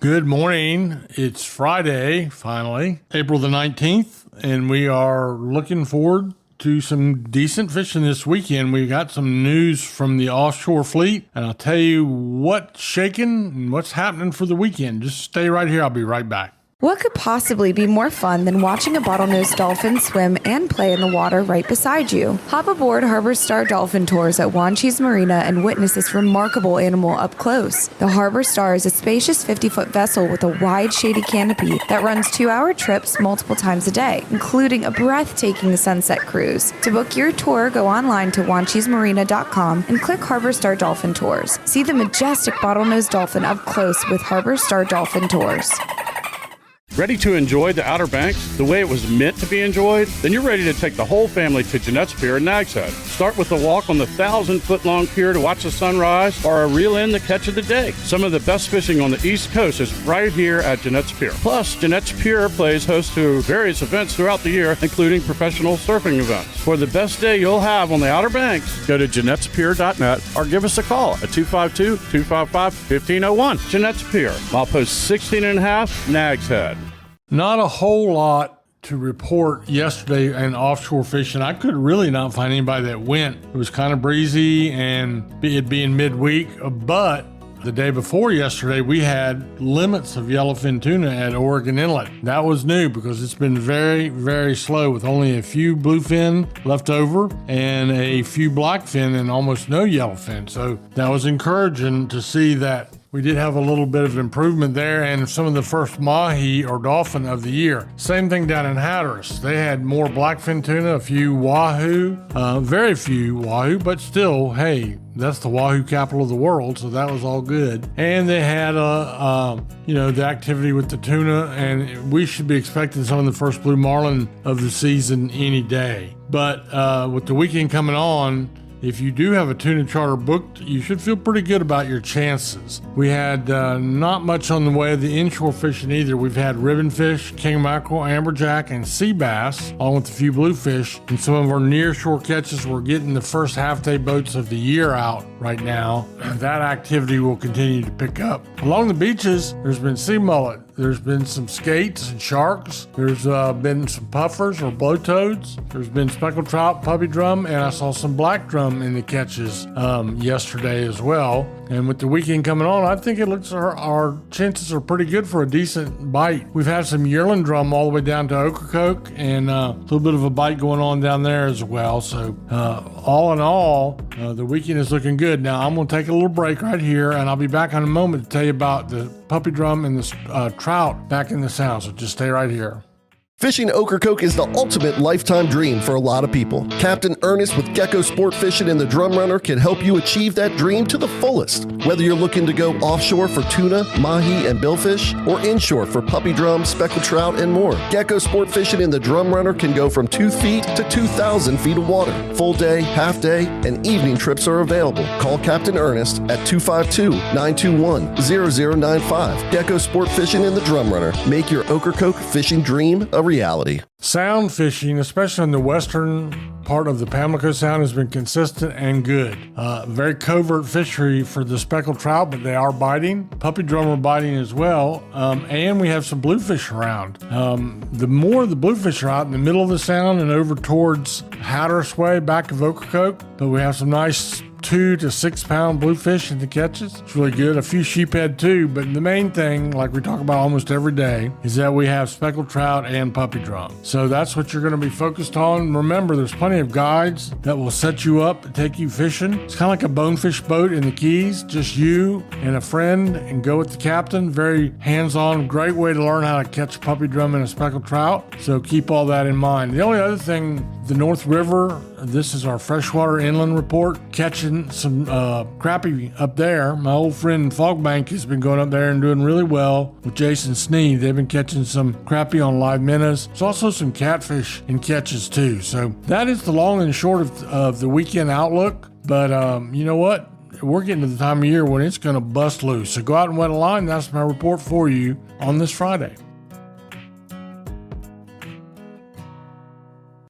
Good morning. It's Friday, finally, April the 19th, and we are looking forward to some decent fishing this weekend. We got some news from the offshore fleet, and I'll tell you what's shaking and what's happening for the weekend. Just stay right here. I'll be right back. What could possibly be more fun than watching a bottlenose dolphin swim and play in the water right beside you? Hop aboard Harbor Star Dolphin Tours at Wanchese Marina and witness this remarkable animal up close. The Harbor Star is a spacious 50-foot vessel with a wide, shady canopy that runs 2-hour trips multiple times a day, including a breathtaking sunset cruise. To book your tour, go online to wanchesemarina.com and click Harbor Star Dolphin Tours. See the majestic bottlenose dolphin up close with Harbor Star Dolphin Tours. Ready to enjoy the Outer Banks the way it was meant to be enjoyed? Then you're ready to take the whole family to Jeanette's Pier in Nags Head. Start with a walk on the 1,000-foot-long pier to watch the sunrise or a reel in the catch of the day. Some of the best fishing on the East Coast is right here at Jeanette's Pier. Plus, Jeanette's Pier plays host to various events throughout the year, including professional surfing events. For the best day you'll have on the Outer Banks, go to Jeanette'sPier.net or give us a call at 252-255-1501. Jeanette's Pier, milepost 16.5, Nags Head. Not a whole lot to report yesterday in offshore fishing. I could really not find anybody that went. It was kind of breezy and it being midweek, but the day before yesterday, we had limits of yellowfin tuna at Oregon Inlet. That was new because it's been very, very slow with only a few bluefin left over and a few blackfin and almost no yellowfin. So that was encouraging to see that we did have a little bit of improvement there and some of the first mahi or dolphin of the year. Same thing down in Hatteras. They had more blackfin tuna, a few wahoo, very few wahoo, but still, hey, that's the wahoo capital of the world, so that was all good. And they had, the activity with the tuna, and we should be expecting some of the first blue marlin of the season any day. But with the weekend coming on, if you do have a tuna charter booked, you should feel pretty good about your chances. We had not much on the way of the inshore fishing either. We've had ribbonfish, king mackerel, amberjack, and sea bass, along with a few bluefish. And some of our near-shore catches, we're getting the first half-day boats of the year out right now. That activity will continue to pick up. Along the beaches, there's been sea mullet. There's been some skates and sharks. There's been some puffers or blowtoads. There's been speckled trout, puppy drum, and I saw some black drum in the catches yesterday as well. And with the weekend coming on, I think it looks our chances are pretty good for a decent bite. We've had some yearling drum all the way down to Ocracoke and a little bit of a bite going on down there as well. So all in all, the weekend is looking good. Now I'm going to take a little break right here, and I'll be back in a moment to tell you about the puppy drum and the trout back in the sound. So just stay right here. Fishing Ocracoke is the ultimate lifetime dream for a lot of people. Captain Ernest with Gecko Sport Fishing and the Drum Runner can help you achieve that dream to the fullest. Whether you're looking to go offshore for tuna, mahi, and billfish, or inshore for puppy drum, speckled trout, and more, Gecko Sport Fishing and the Drum Runner can go from 2 feet to 2,000 feet of water. Full day, half day, and evening trips are available. Call Captain Ernest at 252-921-0095. Gecko Sport Fishing and the Drum Runner. Make your Ocracoke fishing dream a reality. Sound fishing, especially in the western part of the Pamlico Sound, has been consistent and good. Very covert fishery for the speckled trout, but they are biting. Puppy drum are biting as well, and we have some bluefish around. The more the bluefish are out in the middle of the Sound and over towards Hatteras Way, back of Ocracoke, but we have some nice 2 to 6 pound bluefish in the catches. It's really good. A few sheephead too, but the main thing, like we talk about almost every day, is that we have speckled trout and puppy drum. So that's what you're going to be focused on. Remember, there's plenty of guides that will set you up and take you fishing. It's kind of like a bonefish boat in the Keys, just you and a friend, and go with the captain. Very hands-on, great way to learn how to catch a puppy drum and a speckled trout. So keep all that in mind. The only other thing, the North River, this is our freshwater inland report, catching some crappie up there. My old friend Fogbank has been going up there and doing really well with Jason Sneed. They've been catching some crappie on live minnows. There's also some catfish in catches too. So that is the long and short of the weekend outlook. But you know what? We're getting to the time of year when it's going to bust loose. So go out and wet a line. That's my report for you on this Friday.